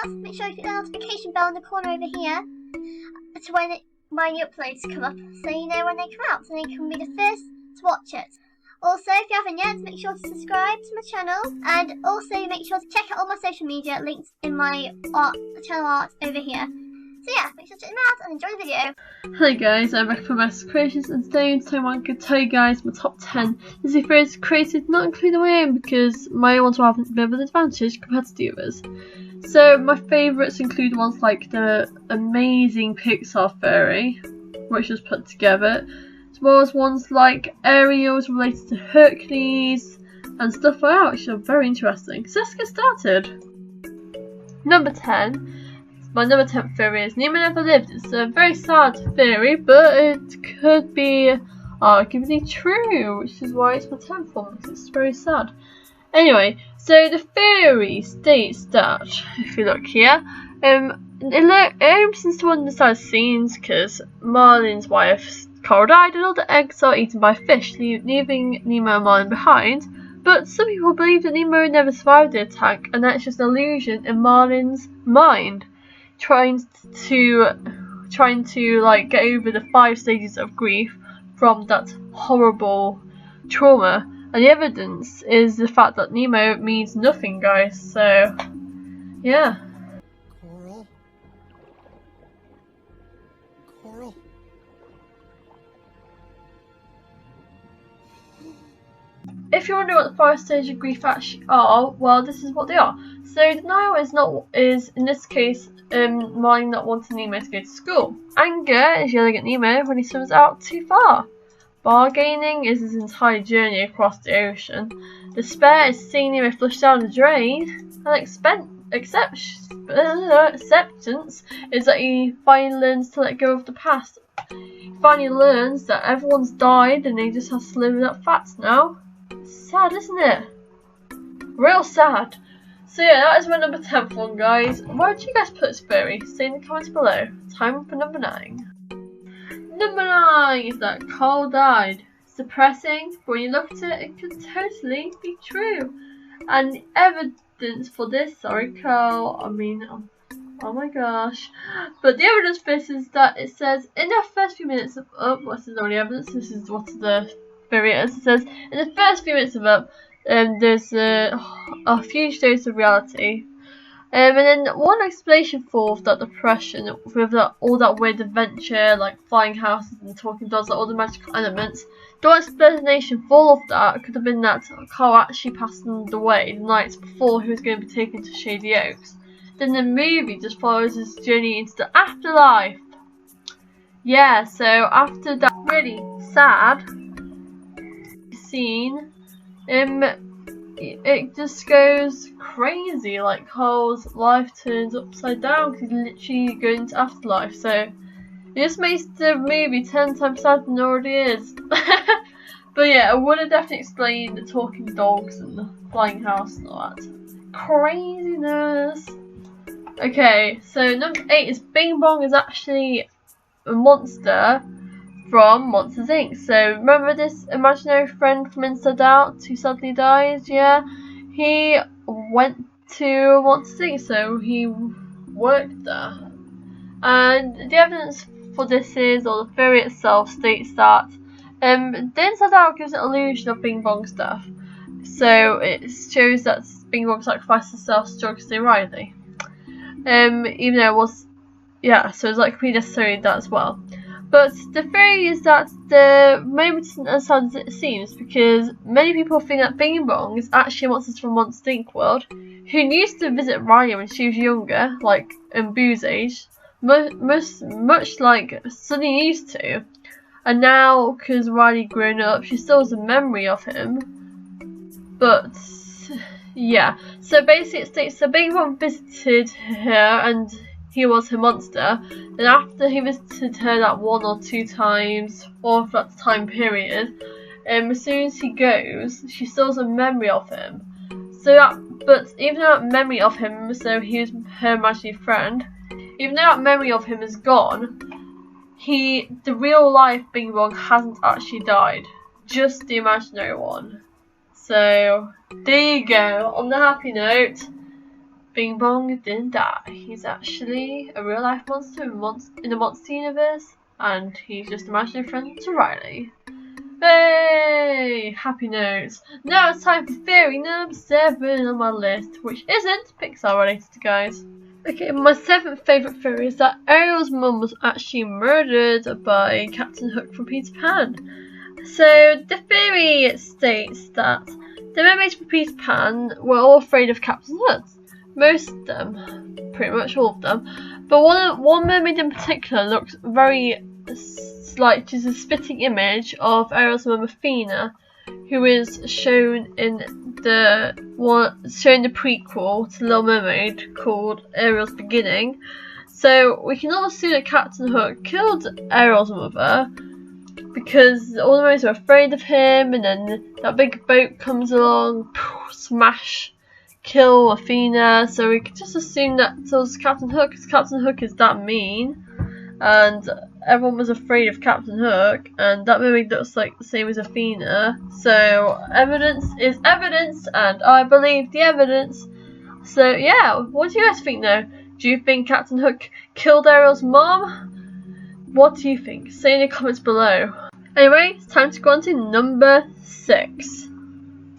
else, make sure you hit the notification bell in the corner over here to when my new uploads come up, so you know when they come out, so you can be the first to watch it. Also, if you haven't yet, make sure to subscribe to my channel, and also make sure to check out all my social media links in my channel art over here. So yeah, make sure to check them out and enjoy the video. Hello guys, I'm back from Master Creations, and today I'm going to tell you guys my top 10 Disney fairies created not including my own, because my ones will have a bit of an advantage compared to the others. So my favourites include ones like the amazing Pixar fairy, which was put together, as well as ones like Ariel's related to Hercules and stuff like that, which are very interesting. So let's get started. Number 10. My number 10 theory is Nemo never lived. It's a very sad theory, but it could be arguably true, which is why it's my 10th one, because it's very sad. Anyway, so the theory states that, if you look here, it opens to one of the sad scenes because Marlin's wife, Coral, died and all the eggs are eaten by fish, leaving Nemo and Marlin behind. But some people believe that Nemo never survived the attack, and that's just an illusion in Marlin's mind. Trying to like get over the 5 stages of grief from that horrible trauma, and the evidence is the fact that Nemo means nothing, guys. So yeah. Coral. If you wonder what the 5 stages of grief actually are, well, this is what they are. So denial is in this case Marlin not wanting Nemo to go to school. Anger is yelling at Nemo when he swims out too far. Bargaining is his entire journey across the ocean. Despair is seeing Nemo flushed down the drain. And acceptance is that he finally learns to let go of the past. He finally learns that everyone's died and he just has to live with that fact now. It's sad, isn't it? Real sad. So yeah, that is my number 10th one, guys. Where do you guys put this theory? Say in the comments below. Time for number 9. Number 9 is that Coral died. It's depressing, but when you look at it, it could totally be true. And evidence for this, oh my gosh. But the evidence for this is that it says in the first few minutes of Up, this is already evidence, this is what the theory is. It says in the first few minutes of Up, there's a huge dose of reality. And then one explanation for that depression with all that weird adventure, like flying houses and talking dogs, like all the magical elements. The one explanation for all of that could have been that Carl actually passed away the nights before he was going to be taken to Shady Oaks. Then the movie just follows his journey into the afterlife. Yeah, so after that really sad scene, it just goes crazy, like Cole's life turns upside down because he's literally going into afterlife, so it just makes the movie 10 times sadder than it already is. But yeah, I would have definitely explained the talking dogs and the flying house and all that craziness. Okay, so number 8 is Bing Bong is actually a monster from Monsters Inc. So remember this imaginary friend from Inside Out who suddenly dies? Yeah, he went to Monsters Inc. So he worked there, and the evidence for this is, or the theory itself states that the Inside Out gives an illusion of Bing Bong stuff. So it shows that Bing Bong sacrificed herself to drug stay Riley. Even though it was, yeah, so it's like pretty necessary that as well. But the theory is that the maybe isn't as sad as it seems, because many people think that Bing Bong is actually a monster from Monster Inc. world, who used to visit Riley when she was younger, like in Boo's age, much like Sunny used to. And now, because Riley grown up, she still has a memory of him. But yeah, so basically it states that Bing Bong visited her and he was her monster. Then after he visited her that 1 or 2 times, or for that time period, as soon as he goes, she still has a memory of him. But even though that memory of him, so he was her imaginary friend, even though that memory of him is gone, the real life Bing Bong hasn't actually died, just the imaginary one. So there you go. On the happy note, Bing Bong didn't die. He's actually a real life monster in the monster universe, and he's just an imaginary friend to Riley. Hey! Happy notes. Now it's time for theory number 7 on my list, which isn't Pixar related, guys. Okay, my 7th favourite theory is that Ariel's mum was actually murdered by Captain Hook from Peter Pan. So the theory states that the mermaids from Peter Pan were all afraid of Captain Hook. Most of them, pretty much all of them, but one mermaid in particular looks very like she's a spitting image of Ariel's mum Athena, who is shown in the prequel to Little Mermaid called Ariel's Beginning. So we can all assume that Captain Hook killed Ariel's mother because all the mermaids are afraid of him, and then that big boat comes along, smash, kill Athena. So we can just assume that it was Captain Hook, because Captain Hook is that mean, and everyone was afraid of Captain Hook, and that mermaid looks like the same as Athena. So evidence is evidence, and I believe the evidence. So yeah, what do you guys think though? Do you think Captain Hook killed Ariel's mom? What do you think? Say in the comments below. Anyway, it's time to go on to number 6.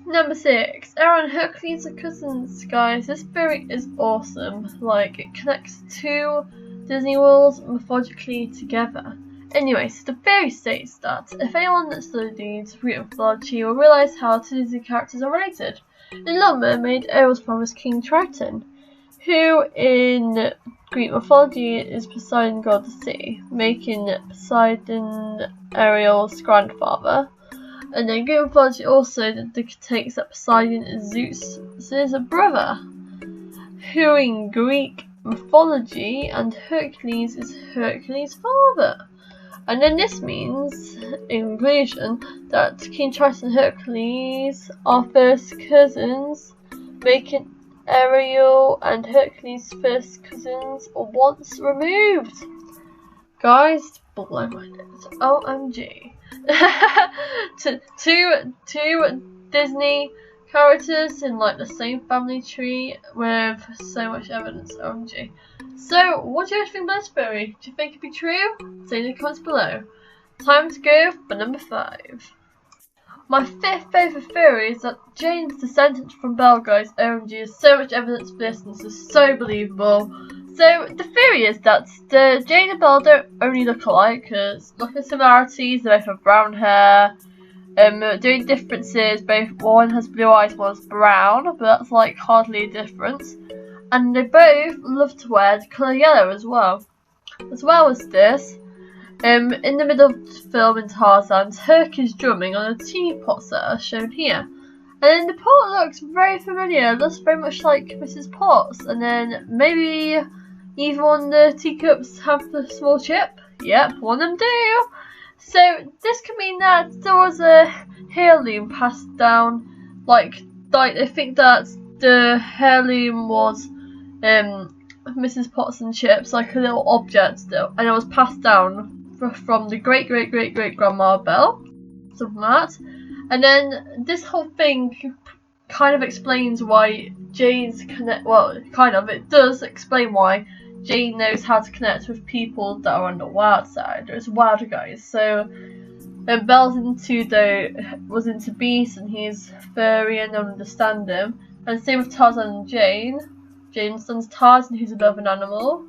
Number 6. Ariel and Hercules are cousins, guys. This theory is awesome. Like, it connects two Disney worlds mythologically together. Anyway, so the theory states that if anyone that studies Greek mythology will realise how two Disney characters are related. In Little Mermaid, Ariel's father is King Triton, who in Greek mythology is Poseidon, god of the sea, making Poseidon Ariel's grandfather. And then Greek mythology also takes that Poseidon is Zeus' brother, who in Greek mythology and Hercules is Hercules' father. And then this means, in conclusion, that King Triton and Hercules are first cousins, making Ariel and Hercules' first cousins once removed. Guys, blow my head. OMG. two Disney characters in like the same family tree with so much evidence. OMG. So, what do you guys think about this theory? Do you think it'd be true? Say in the comments below. Time to go for number 5. My 5th favourite theory is that Jane's descendant from Belle, guys. OMG, there's so much evidence for this, and this is so believable. So, the theory is that Jane and Belle don't only look alike, because look at similarities, they both have brown hair. Doing differences, both one has blue eyes, one has brown, but that's like hardly a difference. And they both love to wear the colour yellow as well. As well as this, in the middle of the film in Tarzan, Turk is drumming on a teapot set as shown here. And then the pot looks very familiar, it looks very much like Mrs. Potts. And then maybe even one of the teacups have the small chip. Yep, one of them do. So this could mean that there was a heirloom passed down, like they think that the heirloom was Mrs. Potts and Chips, like a little object still, and it was passed down from the great grandma Belle, something like that. And then this whole thing kind of explains why Jane's it does explain why Jane knows how to connect with people that are on the wild side. There's wilder guys. So Belle's was into beasts, and he's furry and don't understand him. And same with Tarzan and Jane. Jane's son's Tarzan, who's a bit of an animal.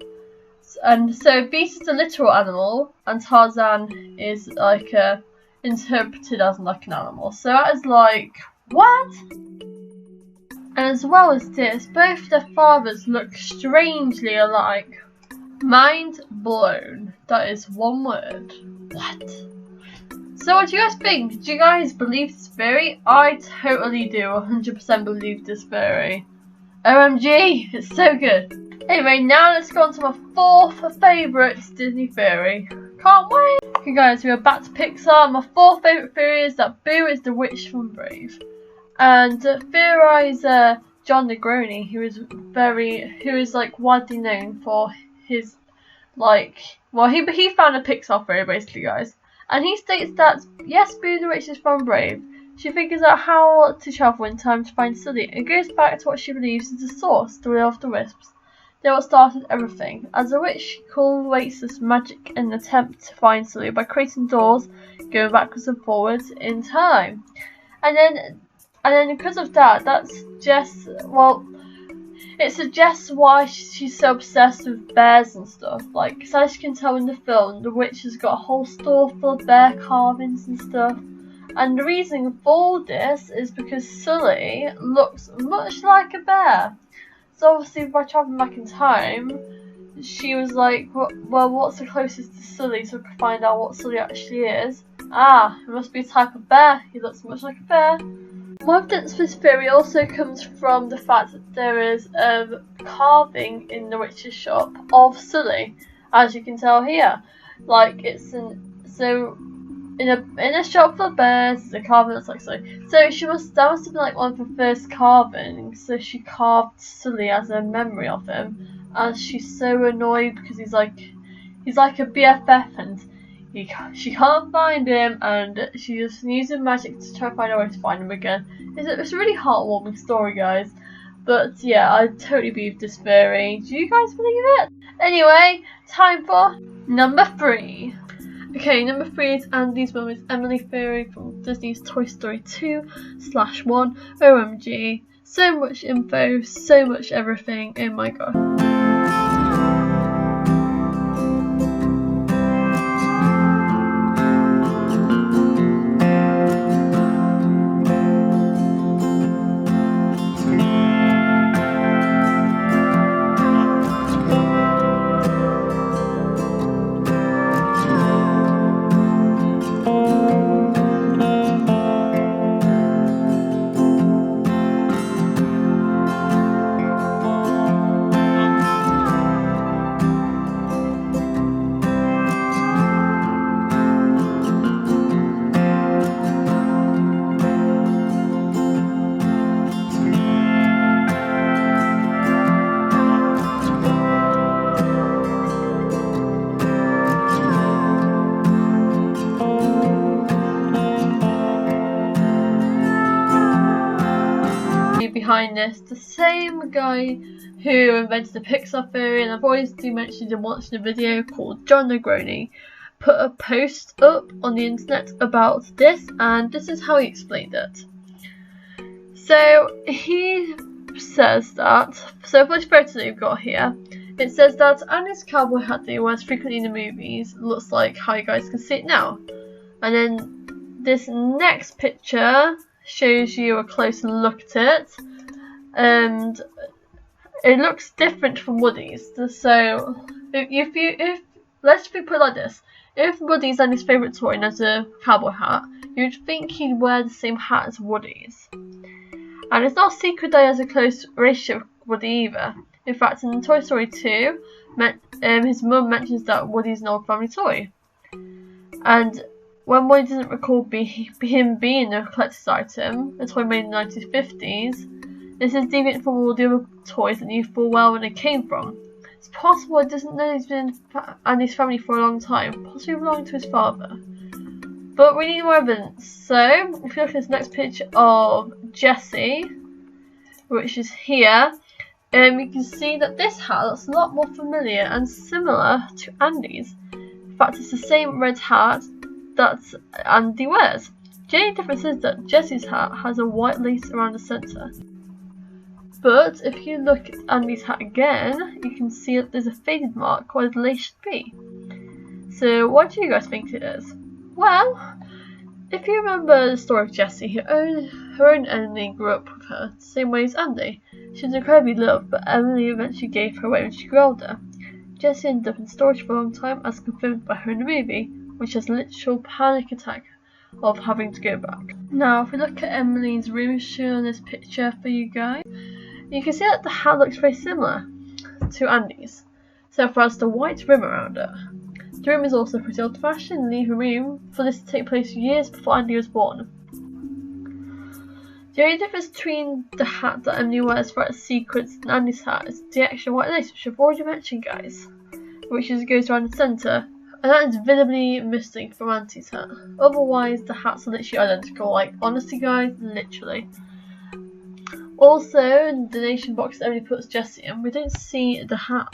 And so Beast is a literal animal, and Tarzan is like interpreted as like an animal. So that is like, what? And as well as this, both their fathers look strangely alike. Mind blown. That is one word. What? So what do you guys think? Do you guys believe this theory? I totally do 100% believe this theory. OMG, it's so good. Anyway, now let's go on to my 4th favourite Disney theory. Can't wait! Okay guys, we are back to Pixar. My 4th favourite theory is that Boo is the witch from Brave. And theorizer John Negroni, who is like widely known for his he found a Pixar theory basically, guys. And he states that yes, Boo the witch is from Brave, she figures out how to travel in time to find Sully and goes back to what she believes is the source, the Will of the Wisps. They're what started everything. As a witch, she cultivates this magic in an attempt to find Sully by creating doors, going backwards and forwards in time. And then because of that, it suggests why she's so obsessed with bears and stuff. Like, as you can tell in the film, the witch has got a whole store full of bear carvings and stuff. And the reason for this is because Sully looks much like a bear. So obviously by travelling back in time, she was like, well, what's the closest to Sully so we can find out what Sully actually is? Ah, it must be a type of bear. He looks much like a bear. My evidence for this theory also comes from the fact that there is a carving in the witch's shop of Sully, as you can tell here. Like, in a shop for bears, there's a carving that's like Sully. So that must have been like one of the first carvings. So she carved Sully as a memory of him, as she's so annoyed because he's like a BFF and she can't find him, and she just using magic to try to find a way to find him again. It's a really heartwarming story, guys. But yeah, I totally believe this theory. Do you guys believe it? Anyway, time for number 3. Okay, number 3 is Andy's Mum is Emily theory from Disney's Toy Story 2/1. OMG. So much info, so much everything. Oh my god. Behind this, the same guy who invented the Pixar theory, and I've always mentioned in watching a video called John Negroni, put a post up on the internet about this, and this is how he explained it. So he says that, so for this photo that you've got here, it says that Andy's cowboy hat that he wears frequently in the movies looks like how you guys can see it now. And then this next picture shows you a closer look at it, and it looks different from Woody's. So if let's put it like this: if Woody's Andy's favourite toy and has a cowboy hat, you'd think he'd wear the same hat as Woody's. And it's not a secret that he has a close relationship with Woody either. In fact, in Toy Story 2, his mum mentions that Woody's an old family toy, and when Woody doesn't recall him being a collector's item, a toy made in the 1950s, this is deviant from all the other toys that knew full well where they came from. It's possible he doesn't know he's been in Andy's family for a long time, possibly belonging to his father. But we need more evidence. So, if you look at this next picture of Jessie, which is here, you can see that this hat looks a lot more familiar and similar to Andy's. In fact, it's the same red hat that Andy wears. The only difference is that Jessie's hat has a white lace around the centre. But if you look at Andy's hat again, you can see that there's a faded mark where the lace should be. So what do you guys think it is? Well, if you remember the story of Jessie, her own Emily grew up with her the same way as Andy. She was incredibly loved, but Emily eventually gave her away when she grew older. Jessie ended up in storage for a long time, as confirmed by her in the movie, which has a literal panic attack of having to go back. Now, if we look at Emily's room shown in this picture for you guys, you can see that the hat looks very similar to Andy's, except for has the white rim around it. The room is also pretty old fashioned, leaving room for this to take place years before Andy was born. The only difference between the hat that Emily wears for its sequence and Andy's hat is the extra white lace, which I've already mentioned, guys, which goes around the centre, And that is visibly missing from Auntie's hat. Otherwise, the hats are literally identical. Like, honestly guys, literally. Also, in the donation box that Emily puts Jessie in, we don't see the hat.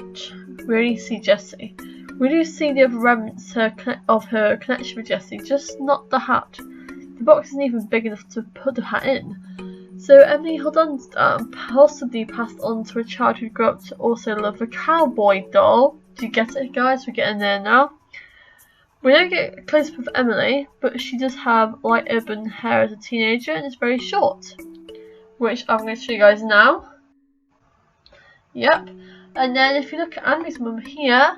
We only see Jessie. We do see the other remnants of her connection with Jessie, just not the hat. The box isn't even big enough to put the hat in. So Emily held on to that and possibly passed on to a child who grew up to also love a cowboy doll. Do you get it, guys? We're getting there now. We don't get a close-up of Emily, but she does have light urban hair as a teenager and it's very short, which I'm going to show you guys now. Yep. And then if you look at Andy's mum here,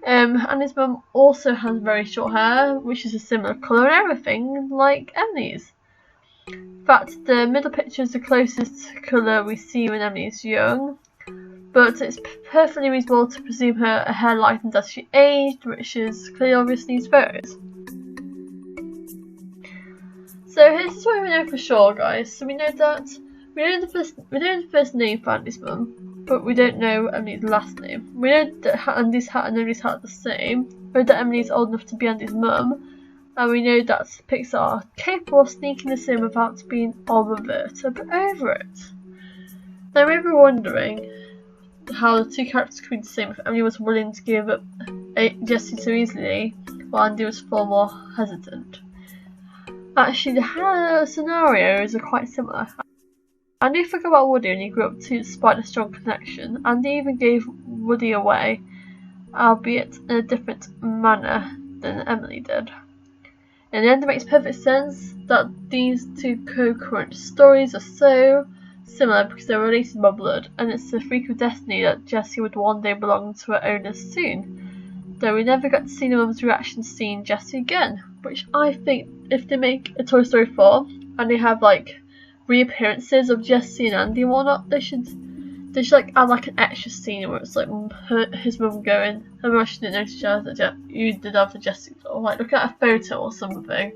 Andy's mum also has very short hair, which is a similar colour and everything like Emily's. In fact, the middle picture is the closest colour we see when Emily is young, but it's perfectly reasonable to presume her hair lightened as she aged, which is clearly obvious in these photos. So here's what we know for sure, guys. So we know the first name for Andy's mum, but we don't know Emily's last name. We know that Andy's hat and Emily's hat are the same. We know that Emily's old enough to be Andy's mum, and we know that Pixar are capable of sneaking this in without being overt over it. Now, we were wondering how the two characters could be the same if Emily was willing to give up Jessie so easily, while Andy was far more hesitant. Actually, the scenarios are quite similar. Andy forgot about Woody when he grew up too, despite a strong connection. Andy even gave Woody away, albeit in a different manner than Emily did. In the end, it makes perfect sense that these two co-current stories are so similar because they're related by blood, and it's a freak of destiny that Jessie would one day belong to her owners soon. Though we never got to see the mum's reaction to seeing Jessie again, which I think if they make a Toy Story 4 and they have like reappearances of Jessie and Andy and whatnot, they should like add like an extra scene where it's like his mum going, I mean, I didn't notice that you did have the Jessie doll, like look at a photo or something.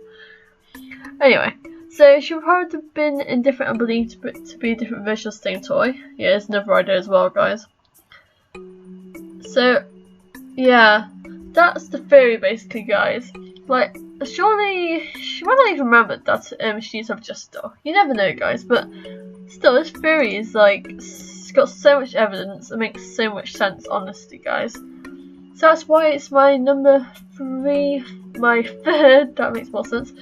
Anyway, so she would probably have been indifferent and believed to be a different version of the same toy. Yeah, there's another idea as well, guys. So yeah, that's the theory basically, guys. Like, surely she might not even remember that she needs to have a Jessie doll. You never know, guys, but still, this theory is like, it's got so much evidence, it makes so much sense, honestly, guys. So that's why it's my number 3, my third, that makes more sense,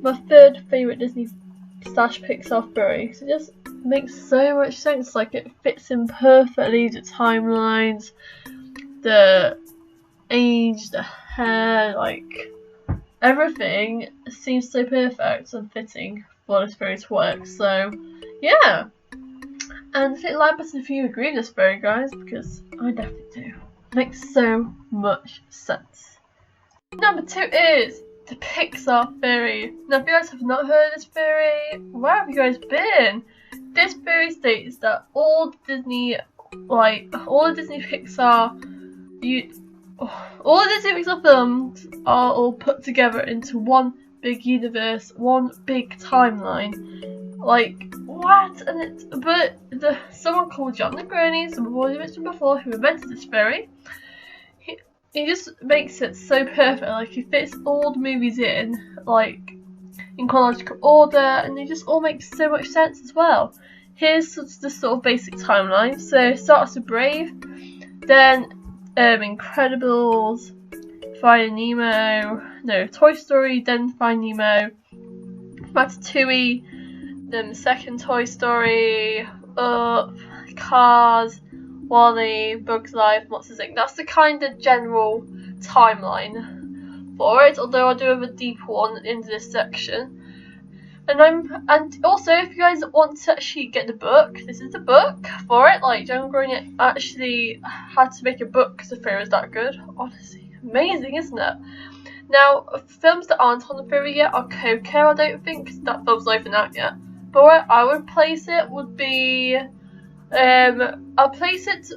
my third favourite Disney / Pixar theory. So it just makes so much sense, like it fits in perfectly, the timelines, the age, the hair, like everything seems so perfect and fitting for this theory to work. So yeah, and hit the like button if you agree with this theory, guys, because I definitely do. It makes so much sense. Number 2 is the Pixar theory. Now, if you guys have not heard of this theory, where have you guys been? This theory states that all the Disney Pixar films are all put together into one big universe, one big timeline. Like, what? But someone called John Negroni, someone I've already mentioned before, who invented this theory, he just makes it so perfect. Like, he fits all the movies in, like, in chronological order, and they just all make so much sense as well. Here's the sort of basic timeline. So it starts with Brave, then Incredibles, Toy Story, then Finding Nemo, Ratatouille, then the second Toy Story, Up, Cars, WALL-E, Bugs Life, Monsters Inc. That's the kind of general timeline for it, although I do have a deeper one into this section. And also, if you guys want to actually get the book, this is the book for it. Like, John Negroni actually had to make a book because the theory was that good. Honestly, amazing, isn't it? Now, films that aren't on the theory yet are Coco, I don't think, because that film's not even out yet. But where I would place it would be, I'll place it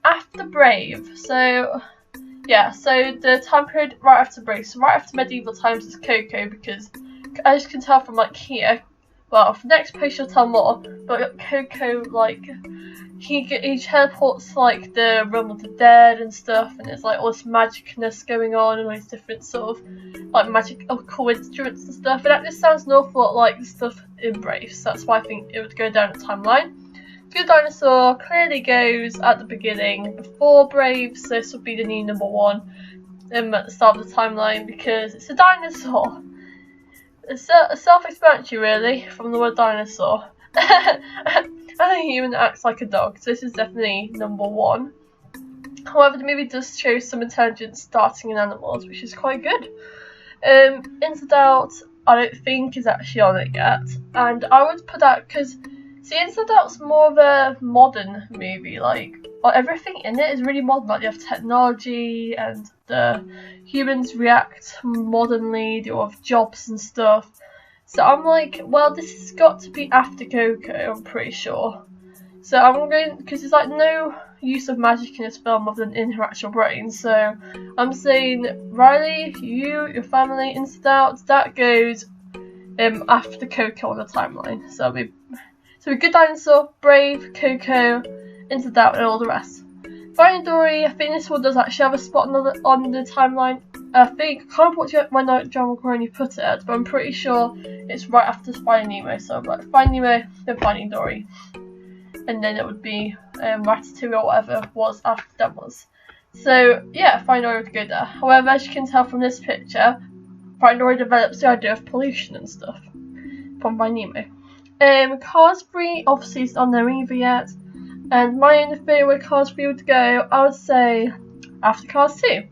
after Brave. So, yeah, so the time period right after Brave. So right after medieval times is Coco, because as you can tell from like here, well, for the next post she'll tell more, but Coco, like, he teleports to, like, the realm of the dead and stuff, and there's, like, all this magicness going on, and all these different sort of, like, magical instruments and stuff, and that just sounds an awful lot like the stuff in Brave, so that's why I think it would go down the timeline. Good Dinosaur clearly goes at the beginning before Brave, so this would be the new number 1 at the start of the timeline, because it's a dinosaur. It's self-explanatory, really, from the word dinosaur. And a human that acts like a dog, so this is definitely number 1. However, the movie does show some intelligence starting in animals, which is quite good. Inside Out, I don't think is actually on it yet, and I would put that because, see, Inside Out's more of a modern movie, like, everything in it is really modern, like, you have technology, and the humans react modernly, they all have jobs and stuff. So I'm like, well, this has got to be after Coco, I'm pretty sure. So I'm going, because there's like no use of magic in this film other than in her actual brain. So I'm saying, Riley, your family, Inside Out, that goes after Coco on the timeline. So Good Dinosaur, Brave, Coco, Inside Out, and all the rest. Finding Dory, I think this one does actually have a spot on the timeline. I think, I can't remember when John McCartney put it, but I'm pretty sure it's right after Finding Nemo. So like Finding Nemo, then Finding Dory, and then it would be Ratatouille or whatever was after that was. So yeah, Finding Dory would go there. However, as you can tell from this picture, Finding Dory develops the idea of pollution and stuff from Finding Nemo. Cars 3 obviously is on there either yet, and my only theory where Cars 3 would go, I would say after Cars 2.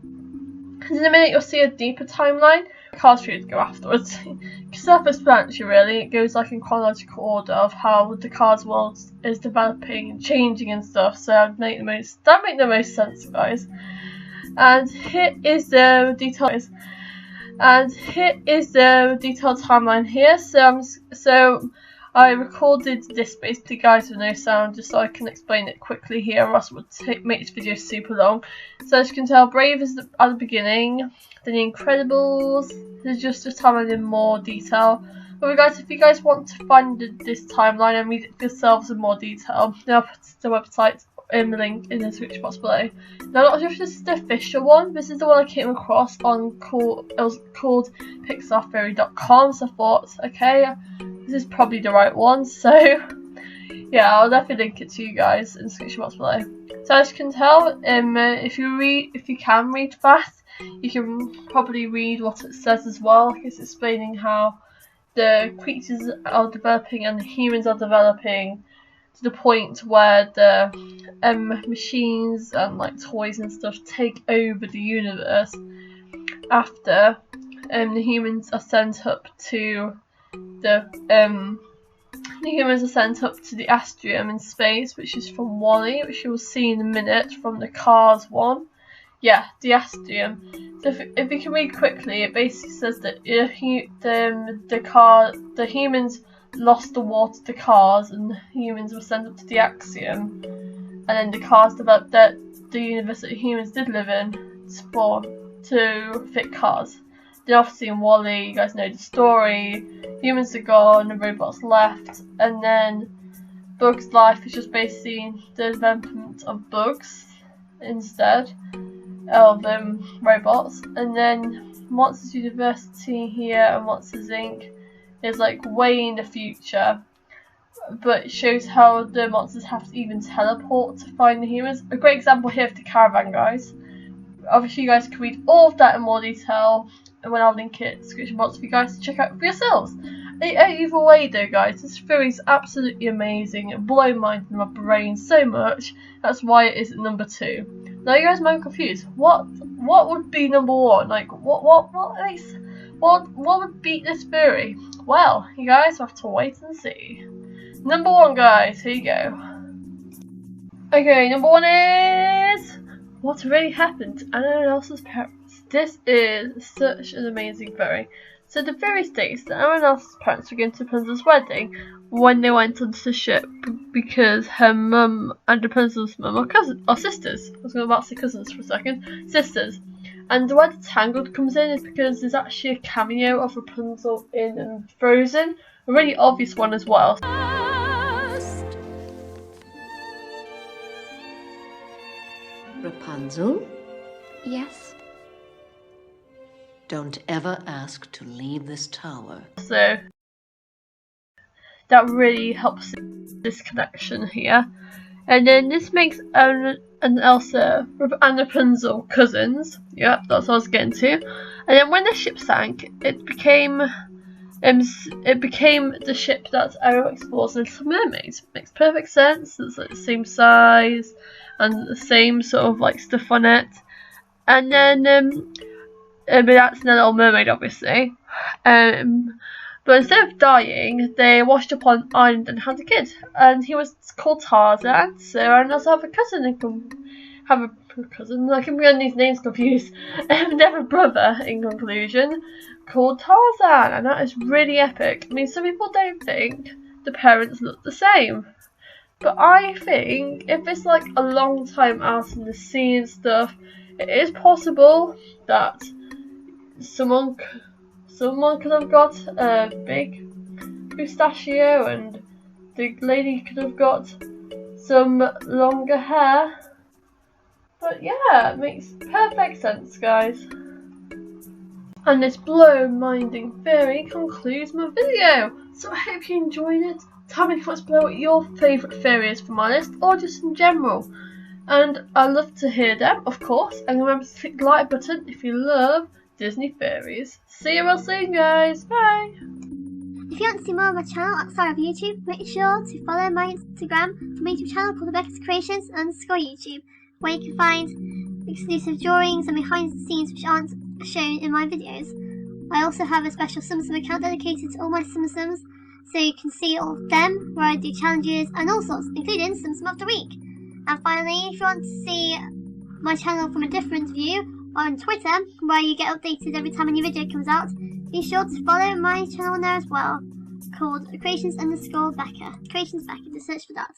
Because in a minute you'll see a deeper timeline. Cars 3 would go afterwards. Because self-explanatory really, it goes like in chronological order of how the Cars world is developing and changing and stuff. So that'd make the most sense, guys. And here is the detailed timeline here. So I recorded this basically, guys, with no sound, just so I can explain it quickly here, or else it would make this video super long. So as you can tell, Brave is at the beginning, then The Incredibles, there's just a timeline in more detail. But guys, if you guys want to find this timeline and read it for yourselves in more detail, then I'll put the website in the link in the description box below. Now, I'm not sure if this is the official one. This is the one I came across on it was called pixartheory.com, so I thought, okay, this is probably the right one, so yeah, I'll definitely link it to you guys in the description box below. So as you can tell, if you can read fast, you can probably read what it says as well. It's explaining how the creatures are developing and the humans are developing to the point where the machines and like toys and stuff take over the universe after the humans are sent up to the Astrium in space, which is from WALL-E, which you will see in a minute from the Cars one. Yeah, the Astrium. So if you can read quickly, it basically says that the humans lost the war to the Cars, and the humans were sent up to the Axiom, and then the Cars developed the universe that humans did live in to fit Cars. Then obviously in WALL-E, you guys know the story. Humans are gone, and robots left, and then Bugs Life is just basically the development of bugs instead of robots. And then Monsters University here and Monsters Inc. is like way in the future, but it shows how the monsters have to even teleport to find the humans. A great example here of the Caravan, guys. Obviously you guys can read all of that in more detail, and when I'll link it in the description box for you guys to check out for yourselves. Either way though, guys, this theory is absolutely amazing. It blew my mind in my brain so much. That's why it is at number 2. Now you guys might be confused. What would be number 1? Like what would beat this theory? Well, you guys have to wait and see. Number 1, guys, here you go. Okay, number 1 is what really happened to Anna and Elsa's parents. This is such an amazing theory. So the theory states that Anna and Elsa's parents were going to Rapunzel's wedding when they went onto the ship, because her mum and Rapunzel's mum are sisters. I was about to say cousins for a second. Sisters. And where the Tangled comes in is because there's actually a cameo of Rapunzel in Frozen, a really obvious one as well. Rapunzel, Yes? don't ever ask to leave this tower. So that really helps this connection here. And then this makes Anna and Elsa and Rapunzel cousins. Yep, that's what I was getting to. And then when the ship sank, it became the ship that Ariel explores Little Mermaid. Makes perfect sense. It's like the same size and the same sort of like stuff on it. And then but that's the Little Mermaid, obviously. But instead of dying, they washed up on an island and had a kid, and he was called Tarzan. So I also have a cousin and have a cousin. I can get these names confused. And they have a brother, in conclusion, called Tarzan, and that is really epic. I mean, some people don't think the parents look the same, but I think if it's like a long time out in the sea and stuff, it is possible that someone could have got a big mustachio and the lady could have got some longer hair. But yeah, it makes perfect sense, guys. And this blow-minding theory concludes my video. So I hope you enjoyed it. Tell me in the comments below what your favourite theory is from my list, or just in general. And I'd love to hear them, of course. And remember to click the like button if you love Disney theories. See you real soon, guys. Bye. If you want to see more of my channel outside of YouTube, make sure to follow my Instagram from my YouTube channel called Rebecca's Creations _YouTube, where you can find exclusive drawings and behind the scenes which aren't shown in my videos. I also have a special SumSum account dedicated to all my SumSums, so you can see all of them, where I do challenges and all sorts, including SumSum of the Week. And finally, if you want to see my channel from a different view, on Twitter, where you get updated every time a new video comes out, be sure to follow my channel on there as well, called Creations_Becca. Creations Becca, just search for that.